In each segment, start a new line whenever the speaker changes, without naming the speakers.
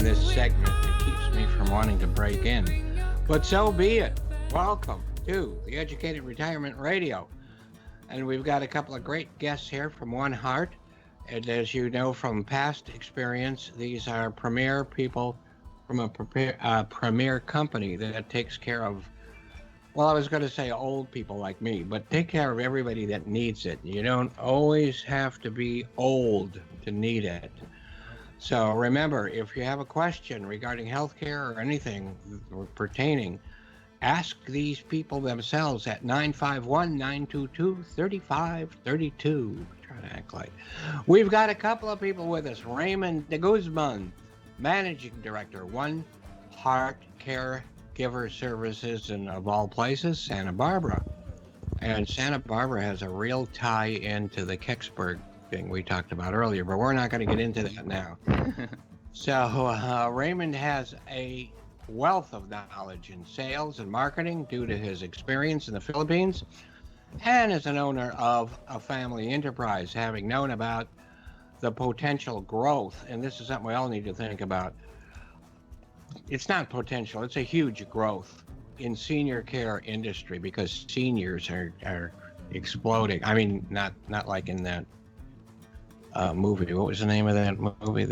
this segment. It keeps me from wanting to break in. But so be it. Welcome to the Educated Retirement Radio. And we've got a couple of great guests here from 1Heart. And as you know from past experience, these are premier people from a premier company that takes care of, well, I was going to say old people like me, but take care of everybody that needs it. You don't always have to be old to need it. So remember, if you have a question regarding healthcare or anything pertaining, ask these people themselves at 951-922-3532. Try to act like. We've got a couple of people with us. Raymond deGuzman, Managing Director, 1Heart Caregiver Services, and of all places, Santa Barbara. And Santa Barbara has a real tie into the Kecksburg thing we talked about earlier, but we're not going to get into that now. So Raymond has a wealth of knowledge in sales and marketing due to his experience in the Philippines, and is an owner of a family enterprise, having known about the potential growth. And this is something we all need to think about. It's not potential, it's a huge growth in senior care industry, because seniors are exploding. I mean, not like in that movie. What was the name of that movie?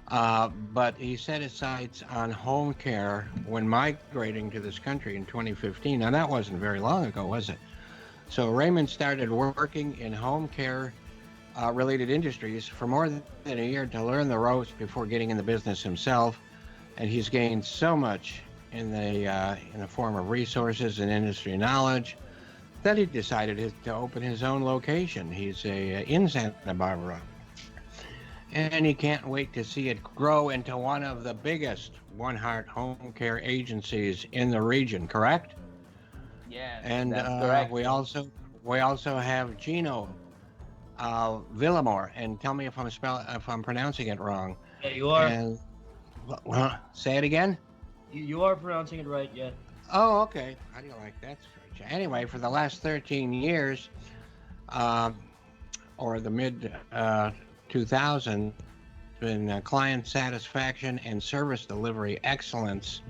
But he set his sights on home care when migrating to this country in 2015. Now, that wasn't very long ago, was it? So Raymond started working in home care related industries for more than a year to learn the ropes before getting in the business himself. And he's gained so much in the form of resources and industry knowledge that he decided to open his own location. He's in Santa Barbara. And he can't wait to see it grow into one of the biggest 1Heart home care agencies in the region, correct?
Yes,
and
that's correct.
we also have Gino Villamor, and tell me if I'm pronouncing it wrong.
Yeah, you are.
And say it again.
You are pronouncing it right, yeah.
Oh, okay. How do you like that? Anyway, for the last 13 years, or the mid 2000s, been client satisfaction and service delivery excellence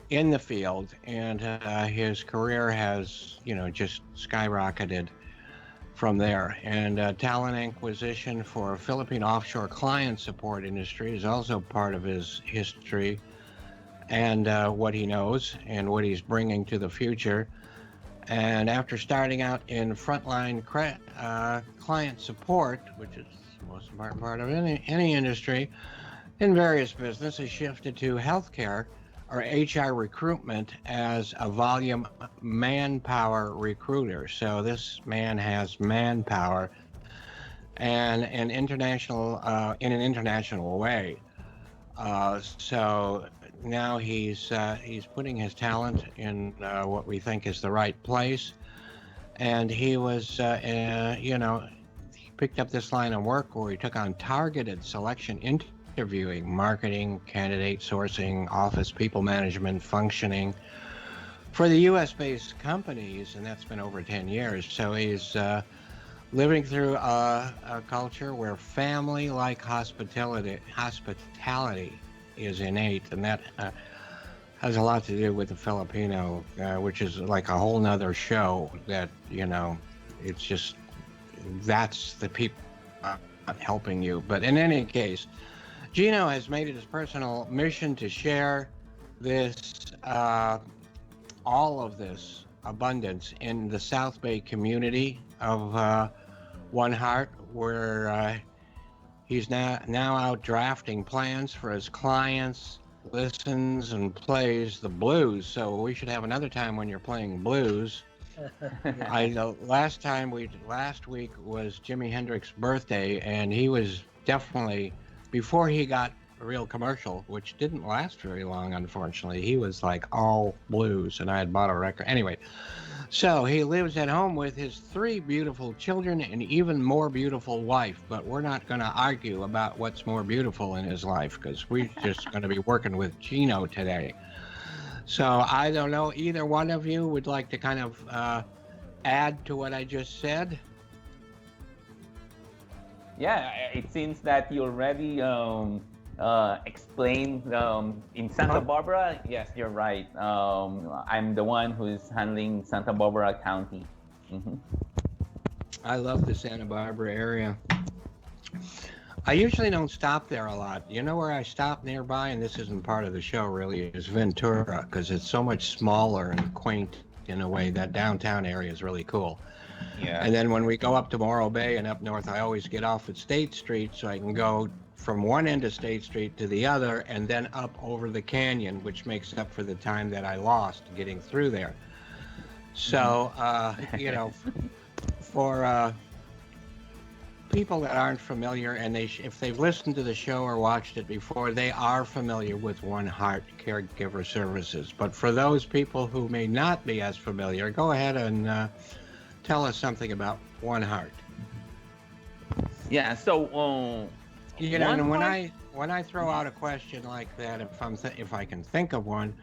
in the field, and his career has, just skyrocketed from there. And talent acquisition for Philippine offshore client support industry is also part of his history, and what he knows and what he's bringing to the future. And after starting out in frontline client support, which is the most important part of any industry, in various businesses, shifted to healthcare or HR recruitment as a volume manpower recruiter. So this man has manpower, and in an international way. So now he's putting his talent in what we think is the right place. And he was, he picked up this line of work where he took on targeted selection interviewing, marketing, candidate sourcing, office people management, functioning for the U.S.-based companies, and that's been over 10 years. So he's living through a culture where family-like hospitality is innate, and that has a lot to do with the Filipino, which is like a whole nother show that, it's just, that's the people helping you. But in any case, Gino has made it his personal mission to share this, all of this abundance in the South Bay community of 1Heart, where he's now out drafting plans for his clients, listens and plays the blues. So we should have another time when you're playing blues. Last week was Jimi Hendrix's birthday, and he was definitely, before he got a real commercial, which didn't last very long, unfortunately, he was like all blues, and I had bought a record. Anyway, so he lives at home with his 3 beautiful children and even more beautiful wife, but we're not going to argue about what's more beautiful in his life, because we're just going to be working with Gino today. So I don't know, either one of you would like to kind of add to what I just said?
Yeah, it seems that you already explain in Santa Barbara. Yes, you're right. I'm the one who's handling Santa Barbara County. Hmm.
I love the Santa Barbara area. I usually don't stop there a lot. You know where I stop nearby, and this isn't part of the show really, is Ventura, because it's so much smaller and quaint in a way. That downtown area is really cool.
Yeah.
And then when we go up to Morro Bay and up north, I always get off at State Street so I can go from one end of State Street to the other and then up over the canyon, which makes up for the time that I lost getting through there. So, you know, for people that aren't familiar, and if they've listened to the show or watched it before, they are familiar with 1Heart Caregiver Services. But for those people who may not be as familiar, go ahead and tell us something about 1Heart.
Yeah. So,
You know, and when
Heart-
I throw out a question like that, if I can think of one,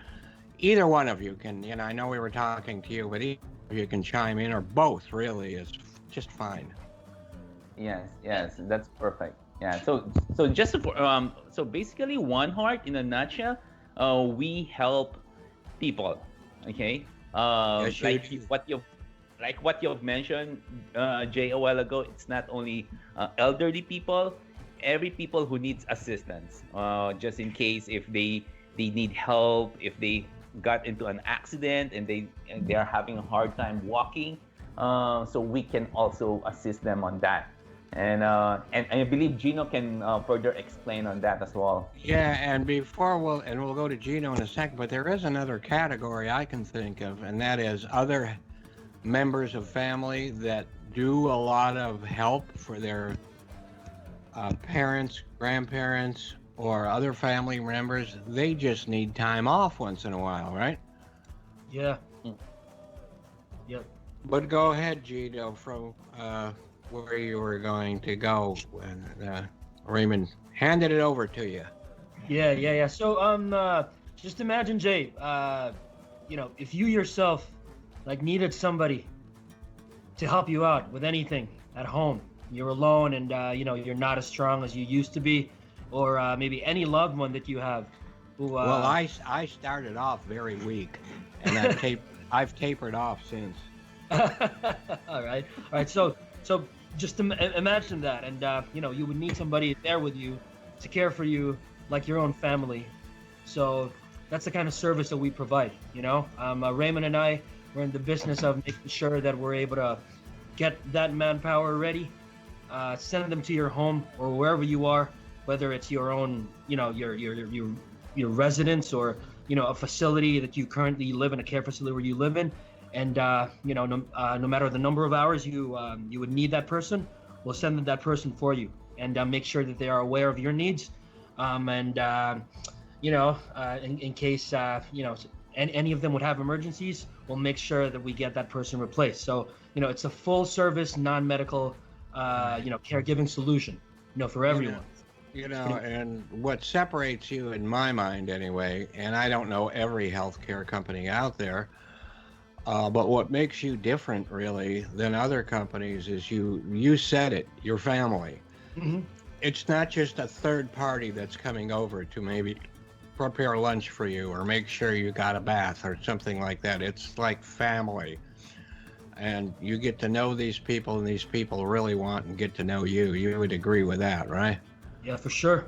either one of you can. You know, I know we were talking to you, but either of you can chime in, or both. Really, is just fine.
Yes, that's perfect. Yeah. So just for, so basically, 1Heart in a nutshell, we help people. Okay.
Yes, you
Like
do.
what you've mentioned, Jay, a while ago. It's not only elderly people, every people who needs assistance. Just in case if they need help, if they got into an accident and they are having a hard time walking, so we can also assist them on that. And I believe Gino can further explain on that as well.
Yeah, and we'll go to Gino in a second, but there is another category I can think of, and that is other members of family that do a lot of help for their parents, grandparents, or other family members. They just need time off once in a while, right?
Yeah. Yep.
But go ahead, Gino, from where you were going to go when Raymond handed it over to you.
Yeah. So just imagine, Jay. You know, if you yourself like needed somebody to help you out with anything at home, you're alone, and you know you're not as strong as you used to be, or maybe any loved one that you have. Who,
Well, I started off very weak, and I've tapered off since.
all right. So just imagine that, and you know, you would need somebody there with you to care for you like your own family. So that's the kind of service that we provide. You know, Raymond and I, we're in the business of making sure that we're able to get that manpower ready, send them to your home or wherever you are, whether it's your own, you know, your residence, or you know, a facility that you currently live in, a care facility where you live in. And you know, no matter the number of hours you would need that person, we'll send that person for you, and make sure that they are aware of your needs, and you know, in case you know, any of them would have emergencies, we'll make sure that we get that person replaced. So you know, it's a full service, non-medical, you know, caregiving solution, you know, for everyone.
You know, and what separates you, in my mind anyway, and I don't know every healthcare company out there, but what makes you different really than other companies is you said it, your family.
Mm-hmm.
It's not just a third party that's coming over to maybe prepare lunch for you or make sure you got a bath or something like that. It's like family. And you get to know these people, and these people really want and get to know you. You would agree with that, right?
Yeah, for sure.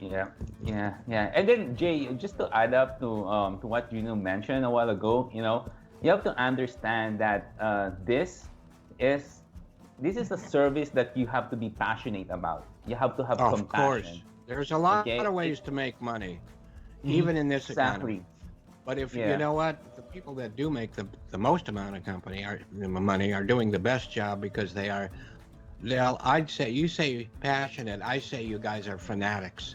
Yeah. And then Jay, just to add up to what Gino mentioned a while ago, you know, you have to understand that this is a service that you have to be passionate about. You have to have compassion.
Of course. There's a lot
Okay?
of ways to make money, even in this economy.
Exactly.
But if
Yeah.
you know what, the people that do make the most amount of money are doing the best job because I'd say, you say passionate, I say you guys are fanatics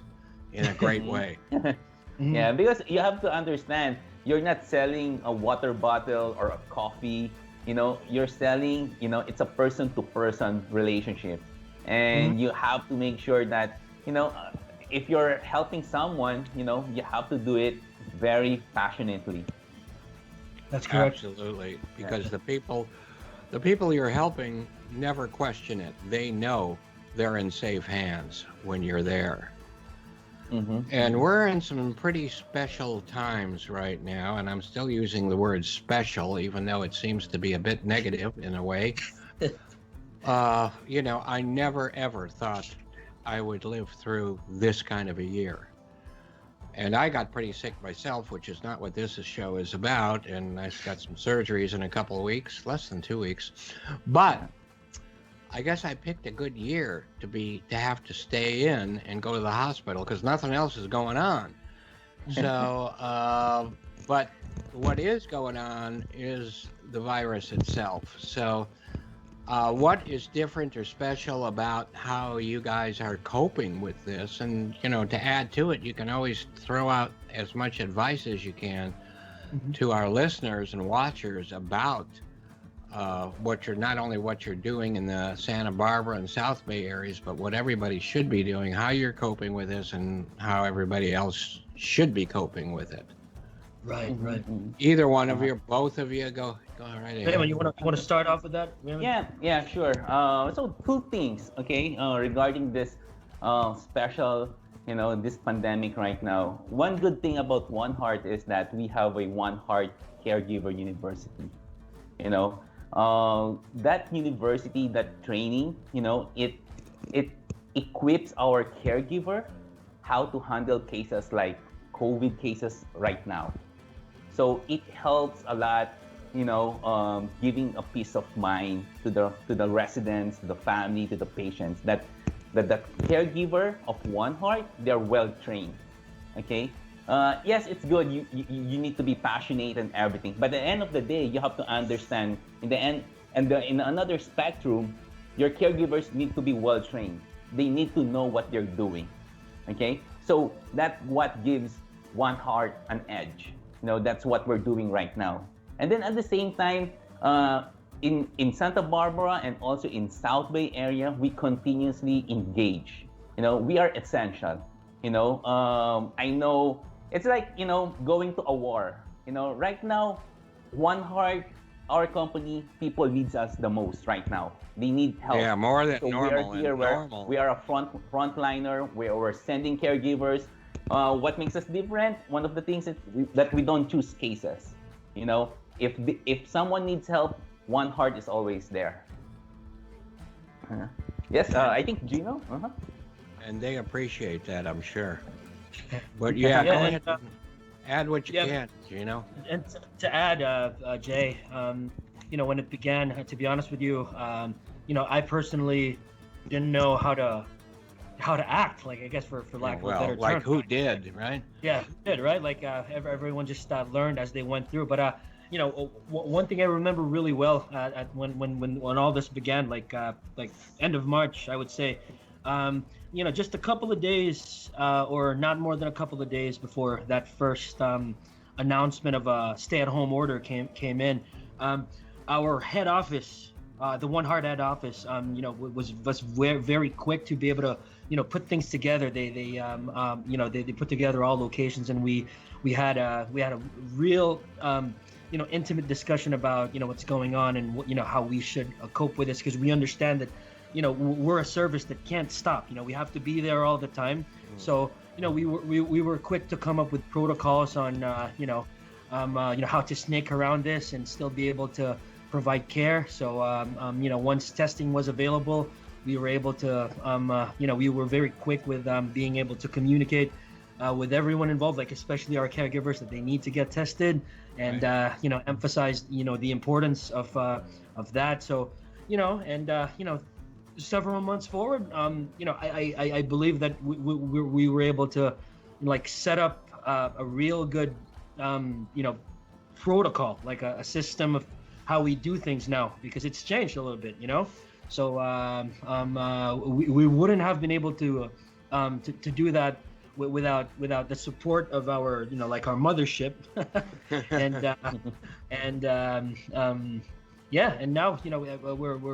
in a great way.
Mm-hmm.
Yeah, because you have to understand, you're not selling a water bottle or a coffee. You know, you're selling, you know, it's a person-to-person relationship. And you have to make sure that, you know, if you're helping someone, you know, you have to do it very passionately.
That's correct.
Absolutely, because the people you're helping never question it. They know they're in safe hands when you're there. And we're in some pretty special times right now, and I'm still using the word special, even though it seems to be a bit negative in a way. I never ever thought I would live through this kind of a year. And I got pretty sick myself, which is not what this show is about. And I've got some surgeries in a couple of weeks, less than 2 weeks. But I guess I picked a good year to have to stay in and go to the hospital because nothing else is going on. So, but what is going on is the virus itself. So, what is different or special about how you guys are coping with this? And, to add to it, you can always throw out as much advice as you can to our listeners and watchers about not only what you're doing in the Santa Barbara and South Bay areas, but what everybody should be doing, how you're coping with this, and how everybody else should be coping with it.
Right.
Either one of you, both of you, go right ahead.
Raymond, you want to start off with that? Raymond?
Yeah, sure. So two things, okay, regarding this special, this pandemic right now. One good thing about 1Heart is that we have a 1Heart Caregiver University. That university, that training, it equips our caregiver how to handle cases like COVID cases right now. So it helps a lot, giving a peace of mind to the residents, to the family, to the patients that the caregiver of 1Heart, they're well trained. Okay. Yes, it's good. You need to be passionate and everything, but at the end of the day, you have to understand in the end, and in another spectrum, your caregivers need to be well trained. They need to know what they're doing. Okay. So that's what gives 1Heart an edge. That's what we're doing right now. And then at the same time, in Santa Barbara and also in South Bay area, we continuously engage. We are essential. I know it's like, going to a war. Right now, 1Heart, our company, people needs us the most right now. They need help.
Yeah, more than
so
normal.
We are a frontliner. We're sending caregivers. What makes us different? One of the things that we don't choose cases. If someone needs help, 1Heart is always there. Yes, I think Gino.
And they appreciate that, I'm sure. But go ahead. Add what you can, Gino.
And to add, Jay, when it began, to be honest with you, I personally didn't know how to act, like, I guess for lack of a better term.
Like who did, right?
Yeah, who did, right? Like everyone just learned as they went through. But one thing I remember really well when all this began, like end of March, I would say, just a couple of days, or not more than a couple of days before that first announcement of a stay-at-home order came in, our head office, the 1Heart head office, was very, very quick to be able to, put things together. They put together all locations, and we had a real, intimate discussion about, what's going on and how we should cope with this, because we understand that, we're a service that can't stop. We have to be there all the time. So, we were quick to come up with protocols on, how to snake around this and still be able to provide care. So, once testing was available, we were able to, we were very quick with being able to communicate with everyone involved, like especially our caregivers, that they need to get tested, and emphasize the importance of that. So, several months forward, I believe that we were able to set up a real good protocol, like a system of how we do things now, because it's changed a little bit, so we wouldn't have been able to do that without the support of our our mothership and now we're